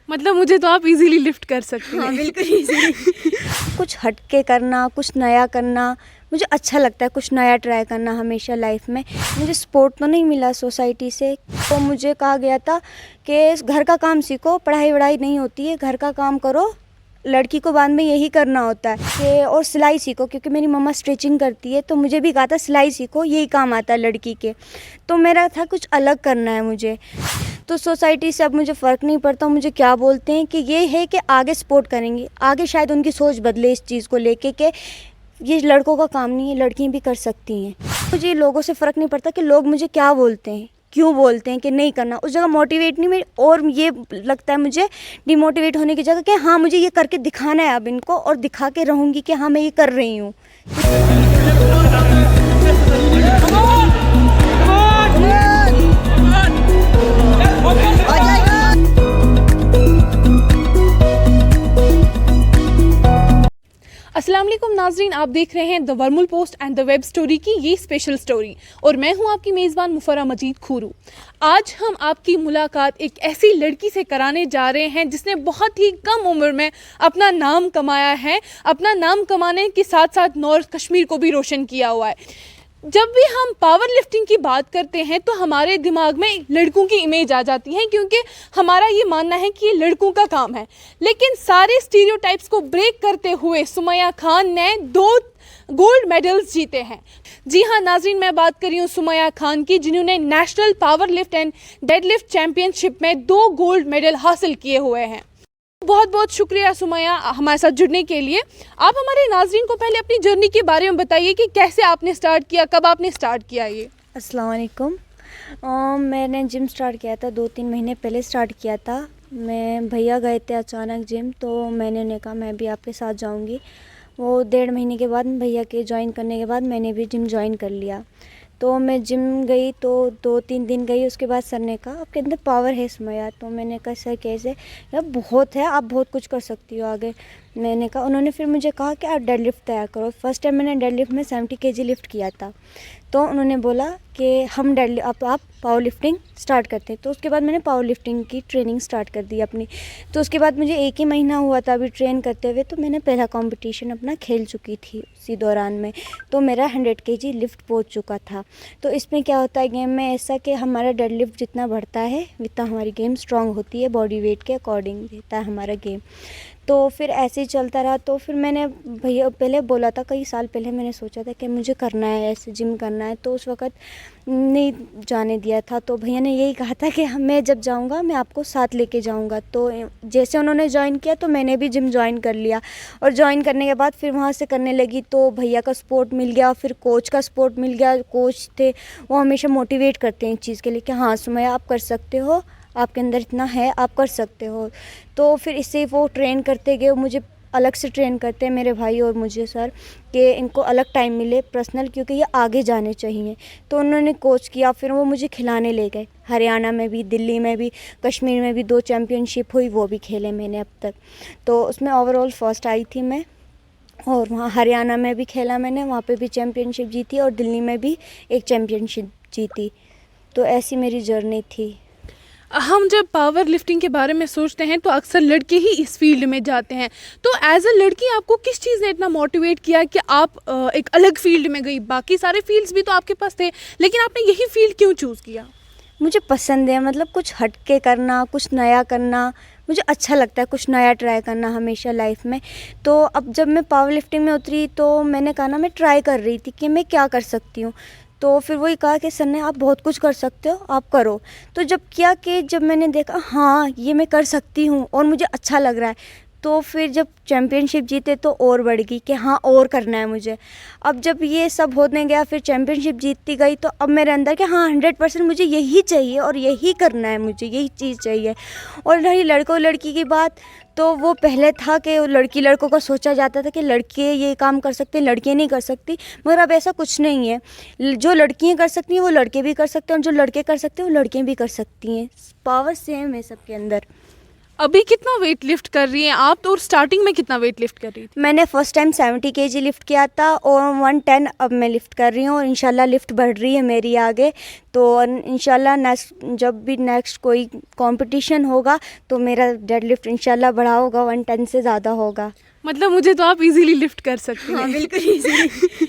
मतलब मुझे तो आप इजीली लिफ्ट कर सकते हैं। हाँ बिल्कुल इजीली। कुछ हटके करना, कुछ नया करना मुझे अच्छा लगता है, कुछ नया ट्राई करना हमेशा लाइफ में। मुझे सपोर्ट तो नहीं मिला सोसाइटी से, तो मुझे कहा गया था कि घर का काम सीखो, पढ़ाई वढ़ाई नहीं होती है, घर का काम करो, लड़की को बाद में यही करना होता है कि और सिलाई सीखो, क्योंकि मेरी मम्मा स्टिचिंग करती है, तो मुझे भी कहा था सिलाई सीखो, यही काम आता है लड़की के। तो मेरा था कुछ अलग करना है मुझे। तो सोसाइटी से अब मुझे फ़र्क नहीं पड़ता मुझे क्या बोलते हैं, कि ये है कि आगे सपोर्ट करेंगे, आगे शायद उनकी सोच बदले इस चीज़ को लेके कि ये लड़कों का काम नहीं है, लड़कियां भी कर सकती हैं। मुझे लोगों से फ़र्क नहीं पड़ता कि लोग मुझे क्या बोलते हैं, क्यों बोलते हैं कि नहीं करना, उस जगह मोटिवेट नहीं, मैं और ये लगता है मुझे डिमोटिवेट होने की जगह कि हाँ मुझे ये करके दिखाना है अब इनको, और दिखा के रहूँगी कि हाँ मैं ये कर रही हूँ। अस्सलाम वालेकुम नाजरीन, आप देख रहे हैं द वर्मुल post and the web story की ये स्पेशल स्टोरी, और मैं हूं आपकी मेज़बान मुफर्रा मजीद खूरू। आज हम आपकी मुलाकात एक ऐसी लड़की से कराने जा रहे हैं जिसने बहुत ही कम उम्र में अपना नाम कमाया है, अपना नाम कमाने के साथ साथ नॉर्थ कश्मीर को भी रोशन किया हुआ है। जब भी हम पावर लिफ्टिंग की बात करते हैं तो हमारे दिमाग में लड़कों की इमेज आ जाती है, क्योंकि हमारा ये मानना है कि ये लड़कों का काम है। लेकिन सारे स्टीरियोटाइप्स को ब्रेक करते हुए सुमैया खान ने 2 गोल्ड मेडल्स जीते हैं। जी हाँ नाजरीन, मैं बात कर रही हूँ सुमैया खान की, जिन्होंने national power lift and deadlift championship में 2 गोल्ड मेडल हासिल किए हुए हैं। बहुत बहुत शुक्रिया सुमैया हमारे साथ जुड़ने के लिए। आप हमारे नाजरीन को पहले अपनी जर्नी के बारे में बताइए कि कैसे आपने स्टार्ट किया, कब आपने स्टार्ट किया ये। अस्सलाम वालेकुम। मैंने जिम स्टार्ट किया था 2-3 महीने पहले स्टार्ट किया था। मैं भैया गए थे अचानक जिम, तो मैंने उन्हें कहा मैं भी आपके साथ जाऊंगी। वो 1.5 महीने के बाद भैया के ज्वाइन करने के बाद मैंने भी जिम ज्वाइन कर लिया। तो मैं जिम गई तो 2-3 दिन गई, उसके बाद सर ने कहा आपके अंदर पावर है सुमैया। तो मैंने कहा सर कैसे? यार बहुत है, आप बहुत कुछ कर सकती हो आगे। मैंने कहा, उन्होंने फिर मुझे कहा कि आप डेड लिफ्ट तैयार करो। फर्स्ट टाइम मैंने डेड लिफ्ट में 70 kg लिफ्ट किया था, तो उन्होंने बोला कि हम आप पावर लिफ्टिंग स्टार्ट करते हैं। तो उसके बाद मैंने पावर लिफ्टिंग की ट्रेनिंग स्टार्ट कर दी अपनी। तो उसके बाद मुझे 1 ही महीना हुआ था अभी ट्रेन करते हुए, तो मैंने पहला कंपटीशन अपना खेल चुकी थी उसी दौरान में। तो मेरा 100 kg लिफ्ट पहुंच चुका था। तो इसमें क्या होता है गेम में ऐसा कि हमारा डेड लिफ्ट जितना बढ़ता है उतना हमारी गेम स्ट्रांग होती है, बॉडी वेट के अकॉर्डिंग रहता है हमारा गेम। तो फिर ऐसे ही चलता रहा। तो फिर मैंने भैया पहले बोला था, कई साल पहले मैंने सोचा था कि मुझे करना है ऐसे जिम करना है, तो उस वक़्त नहीं जाने दिया था। तो भैया ने यही कहा था कि मैं जब जाऊंगा मैं आपको साथ लेके जाऊंगा। तो जैसे उन्होंने ज्वाइन किया तो मैंने भी जिम ज्वाइन कर लिया, और ज्वाइन करने के बाद फिर वहाँ से करने लगी। तो भैया का सपोर्ट मिल गया, फिर कोच का सपोर्ट मिल गया। कोच थे वो हमेशा मोटिवेट करते हैं इस चीज़ के लिए कि हाँ सुमैया आप कर सकते हो, आपके अंदर इतना है, आप कर सकते हो। तो फिर इससे वो ट्रेन करते गए, मुझे अलग से ट्रेन करते हैं मेरे भाई और मुझे सर, कि इनको अलग टाइम मिले पर्सनल, क्योंकि ये आगे जाने चाहिए। तो उन्होंने कोच किया, फिर वो मुझे खिलाने ले गए। हरियाणा में भी, दिल्ली में भी, कश्मीर में भी 2 चैम्पियनशिप हुई, वो भी खेले मैंने अब तक। तो उसमें ओवरऑल फर्स्ट आई थी मैं, और वहाँ हरियाणा में भी खेला मैंने, वहाँ पे भी चैम्पियनशिप जीती, और दिल्ली में भी एक चैम्पियनशिप जीती। तो ऐसी मेरी जर्नी थी। हम जब पावर लिफ्टिंग के बारे में सोचते हैं तो अक्सर लड़के ही इस फील्ड में जाते हैं। तो एज अ लड़की आपको किस चीज़ ने इतना मोटिवेट किया कि आप एक अलग फील्ड में गई? बाकी सारे फील्ड्स भी तो आपके पास थे, लेकिन आपने यही फील्ड क्यों चूज़ किया? मुझे पसंद है, मतलब कुछ हट के करना, कुछ नया करना मुझे अच्छा लगता है, कुछ नया ट्राई करना हमेशा लाइफ में। तो अब जब मैं पावर लिफ्टिंग में उतरी तो मैंने कहा ना, मैं ट्राई कर रही थी कि मैं क्या कर सकती हूँ। तो फिर वही कहा कि सर ने आप बहुत कुछ कर सकते हो, आप करो। तो जब किया कि जब मैंने देखा हाँ ये मैं कर सकती हूँ और मुझे अच्छा लग रहा है, तो फिर जब चैम्पियनशिप जीते तो और बढ़ गई कि हाँ और करना है मुझे। अब जब ये सब होने गया, फिर चैम्पियनशिप जीतती गई, तो अब मेरे अंदर कि हाँ 100% मुझे यही चाहिए और यही करना है, मुझे यही चीज़ चाहिए। और रही लड़कों लड़की की बात, तो वो पहले था कि लड़की लड़कों का सोचा जाता था कि लड़के ये काम कर सकते हैं, लड़कियाँ नहीं कर सकती। मगर अब ऐसा कुछ नहीं है, जो लड़कियाँ कर सकती हैं वो लड़के भी कर सकते हैं, और जो लड़के कर सकते हैं वो लड़कियाँ भी कर सकती हैं। पावर सेम है सबके अंदर। अभी कितना वेट लिफ्ट कर रही हैं आप, तो और स्टार्टिंग में कितना वेट लिफ्ट कर रही थी? मैंने फ़र्स्ट टाइम 70 केजी लिफ्ट किया था और 110 अब मैं लिफ्ट कर रही हूँ और इंशाल्लाह लिफ्ट बढ़ रही है मेरी आगे। तो इंशाल्लाह नेक्स्ट जब भी नेक्स्ट कोई कंपटीशन होगा तो मेरा डेड लिफ्ट इंशाल्लाह बढ़ा होगा, 110 से ज़्यादा होगा। मतलब मुझे तो आप इजीली लिफ्ट कर सकती हैं। हाँ बिल्कुल ईजी।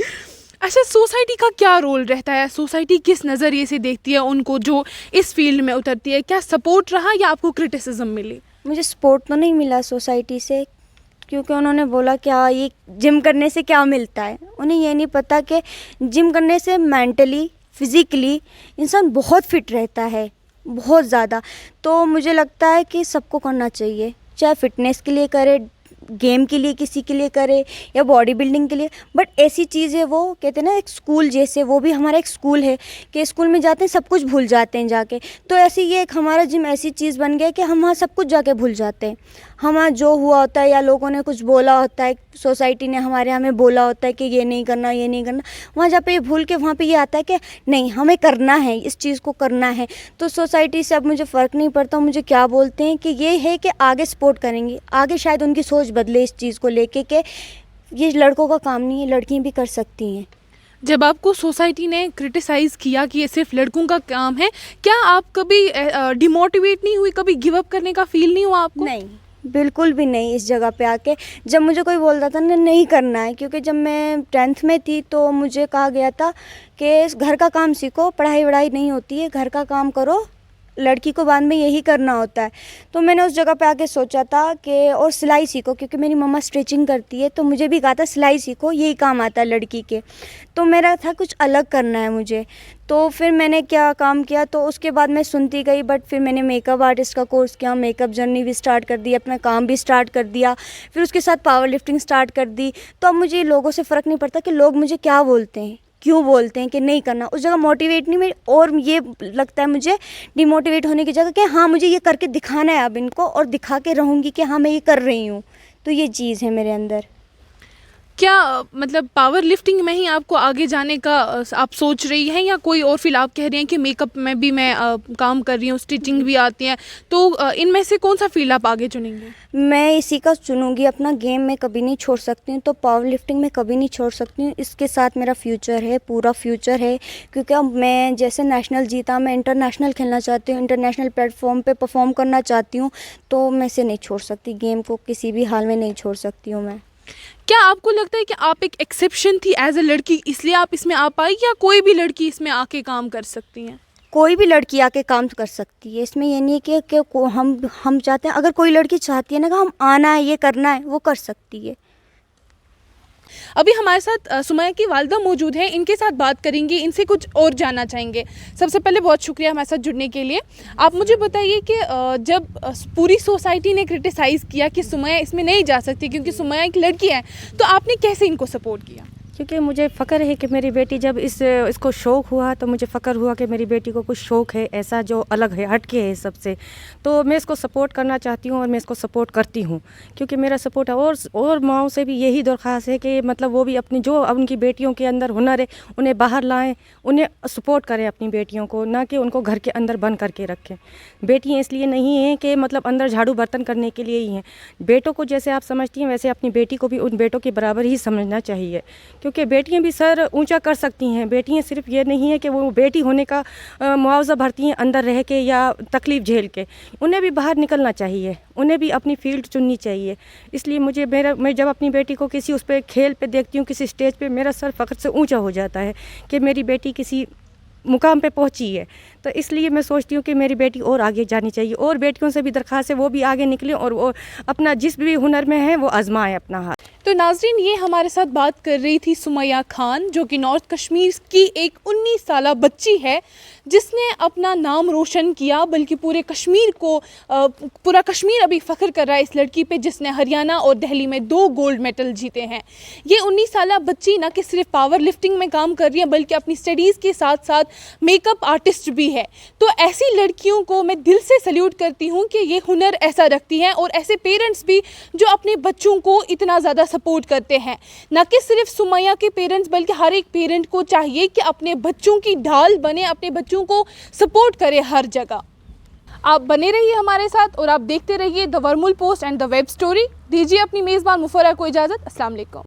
अच्छा, सोसाइटी का क्या रोल रहता है? सोसाइटी किस नज़रिए से देखती है उनको जो इस फील्ड में उतरती है? क्या सपोर्ट रहा या आपको क्रिटिसिज्म मिली? मुझे सपोर्ट तो नहीं मिला सोसाइटी से, क्योंकि उन्होंने बोला क्या ये जिम करने से क्या मिलता है। उन्हें ये नहीं पता कि जिम करने से मेंटली फिज़िकली इंसान बहुत फिट रहता है, बहुत ज़्यादा। तो मुझे लगता है कि सबको करना चाहिए, चाहे फिटनेस के लिए करे, गेम के लिए किसी के लिए करे या बॉडी बिल्डिंग के लिए। बट ऐसी चीज़ है, वो कहते हैं ना एक स्कूल जैसे, वो भी हमारा एक स्कूल है कि स्कूल में जाते हैं सब कुछ भूल जाते हैं जाके। तो ऐसी ये एक हमारा जिम ऐसी चीज़ बन गया कि हम वहाँ सब कुछ जाके भूल जाते हैं। हमारा जो हुआ होता है या लोगों ने कुछ बोला होता है, सोसाइटी ने हमारे यहाँ में बोला होता है कि ये नहीं करना ये नहीं करना, वहाँ जा पे ये भूल के वहाँ पे ये आता है कि नहीं हमें करना है, इस चीज़ को करना है। तो सोसाइटी से अब मुझे फ़र्क नहीं पड़ता मुझे क्या बोलते हैं, कि ये है कि आगे सपोर्ट करेंगे, आगे शायद उनकी सोच बदले इस चीज़ को लेके कि ये लड़कों का काम नहीं है, लड़कियाँ भी कर सकती हैं। जब आपको सोसाइटी ने क्रिटिसाइज़ किया कि ये सिर्फ लड़कों का काम है, क्या आप कभी डिमोटिवेट नहीं हुई? कभी गिव अप करने का फील नहीं हुआ आपको? नहीं, बिल्कुल भी नहीं। इस जगह पे आके जब मुझे कोई बोलता था ना नहीं करना है, क्योंकि जब मैं 10th में थी तो मुझे कहा गया था कि घर का काम सीखो, पढ़ाई वढ़ाई नहीं होती है, घर का काम करो, लड़की को बाद में यही करना होता है। तो मैंने उस जगह पे आके सोचा था कि और सिलाई सीखो, क्योंकि मेरी मम्मा स्टिचिंग करती है, तो मुझे भी कहा था सिलाई सीखो, यही काम आता है लड़की के। तो मेरा था कुछ अलग करना है मुझे। तो फिर मैंने क्या काम किया, तो उसके बाद मैं सुनती गई, बट फिर मैंने मेकअप आर्टिस्ट का कोर्स किया, मेकअप जर्नी भी स्टार्ट कर दी, अपना काम भी स्टार्ट कर दिया, फिर उसके साथ पावर लिफ्टिंग स्टार्ट कर दी। तो अब मुझे लोगों से फ़र्क नहीं पड़ता कि लोग मुझे क्या बोलते हैं, क्यों बोलते हैं कि नहीं करना। उस जगह मोटिवेट नहीं मैं, और ये लगता है मुझे डिमोटिवेट होने की जगह कि हाँ मुझे ये करके दिखाना है अब इनको, और दिखा के रहूँगी कि हाँ मैं ये कर रही हूँ। तो ये चीज़ है मेरे अंदर। क्या मतलब पावर लिफ्टिंग में ही आपको आगे जाने का आप सोच रही हैं, या कोई और फील्ड? आप कह रही हैं कि मेकअप में भी मैं काम कर रही हूँ, स्टिचिंग भी आती है, तो इनमें से कौन सा फील्ड आप आगे चुनेंगे? मैं इसी का चुनूंगी। अपना गेम में कभी नहीं छोड़ सकती हूँ, तो पावर लिफ्टिंग में कभी नहीं छोड़ सकती हूँ। इसके साथ मेरा फ्यूचर है, पूरा फ्यूचर है, क्योंकि अब मैं जैसे नेशनल जीता, मैं इंटरनेशनल खेलना चाहती हूँ, इंटरनेशनल प्लेटफॉर्म पे परफॉर्म करना चाहती हूँ। तो मैं इसे नहीं छोड़ सकती, गेम को किसी भी हाल में नहीं छोड़ सकती हूँ मैं। क्या आपको लगता है कि आप एक एक्सेप्शन थी एज अ लड़की, इसलिए आप इसमें आ पाई, या कोई भी लड़की इसमें आके काम कर सकती हैं? कोई भी लड़की आके काम कर सकती है, इसमें ये नहीं है कि हम चाहते हैं। अगर कोई लड़की चाहती है ना कि हम आना है, ये करना है, वो कर सकती है। अभी हमारे साथ सुमैया की वालिदा मौजूद हैं, इनके साथ बात करेंगे, इनसे कुछ और जानना चाहेंगे। सबसे पहले बहुत शुक्रिया हमारे साथ जुड़ने के लिए। आप मुझे बताइए कि जब पूरी सोसाइटी ने क्रिटिसाइज़ किया कि सुमैया इसमें नहीं जा सकती क्योंकि सुमैया एक लड़की है, तो आपने कैसे इनको सपोर्ट किया? क्योंकि मुझे फ़ख्र है कि मेरी बेटी जब इसको शौक़ हुआ, तो मुझे फ़ख्र हुआ कि मेरी बेटी को कुछ शौक़ है ऐसा जो अलग है, हट के है सबसे। तो मैं इसको सपोर्ट करना चाहती हूँ और मैं इसको सपोर्ट करती हूँ, क्योंकि मेरा सपोर्ट है। और माओं से भी यही दरख्वास्त है कि मतलब वो भी अपनी जो उनकी बेटियों के अंदर हुनर है उन्हें बाहर लाएँ, उन्हें सपोर्ट करें अपनी बेटियों को, ना कि उनको घर के अंदर बंद करके रखें। बेटियाँ इसलिए नहीं हैं कि मतलब अंदर झाड़ू बर्तन करने के लिए ही हैं। बेटों को जैसे आप समझती हैं वैसे अपनी बेटी को भी उन बेटों के बराबर ही समझना चाहिए, क्योंकि बेटियां भी सर ऊंचा कर सकती हैं। बेटियां सिर्फ ये नहीं है कि वो बेटी होने का मुआवजा भरती हैं अंदर रह के या तकलीफ़ झेल के, उन्हें भी बाहर निकलना चाहिए, उन्हें भी अपनी फील्ड चुननी चाहिए। इसलिए मैं जब अपनी बेटी को किसी उस पर खेल पे देखती हूँ, किसी स्टेज पे, मेरा सर फ़ख्र से ऊंचा हो जाता है कि मेरी बेटी किसी मुकाम पे पहुंची है। तो इसलिए मैं सोचती हूँ कि मेरी बेटी और आगे जानी चाहिए, और बेटियों से भी दरख्वास्त है वो भी आगे निकलें और वो अपना जिस भी हुनर में है वो आजमाएं अपना हाथ। तो नाज़रीन, ये हमारे साथ बात कर रही थी सुमैया खान, जो कि नॉर्थ कश्मीर की एक 19 साला बच्ची है जिसने अपना नाम रोशन किया, बल्कि पूरे कश्मीर को पूरा कश्मीर अभी फ़ख्र कर रहा है इस लड़की पे जिसने हरियाणा और दिल्ली में 2 गोल्ड मेडल जीते हैं। ये 19 साला बच्ची न कि सिर्फ पावर लिफ्टिंग में काम कर रही है, बल्कि अपनी स्टडीज़ के साथ साथ मेकअप आर्टिस्ट भी है। तो ऐसी लड़कियों को मैं दिल से सल्यूट करती हूँ कि ये हुनर ऐसा रखती हैं, और ऐसे पेरेंट्स भी जो अपने बच्चों को इतना ज़्यादा सपोर्ट करते हैं। न कि सिर्फ सुमैया के पेरेंट्स, बल्कि हर एक पेरेंट को चाहिए कि अपने बच्चों की ढाल बने, अपने बच्चों को सपोर्ट करे हर जगह। आप बने रहिए हमारे साथ और आप देखते रहिए द वर्मुल post and the web story. दीजिए अपनी मेज़बान मुफर्रा को इजाज़त। अस्सलाम वालेकुम।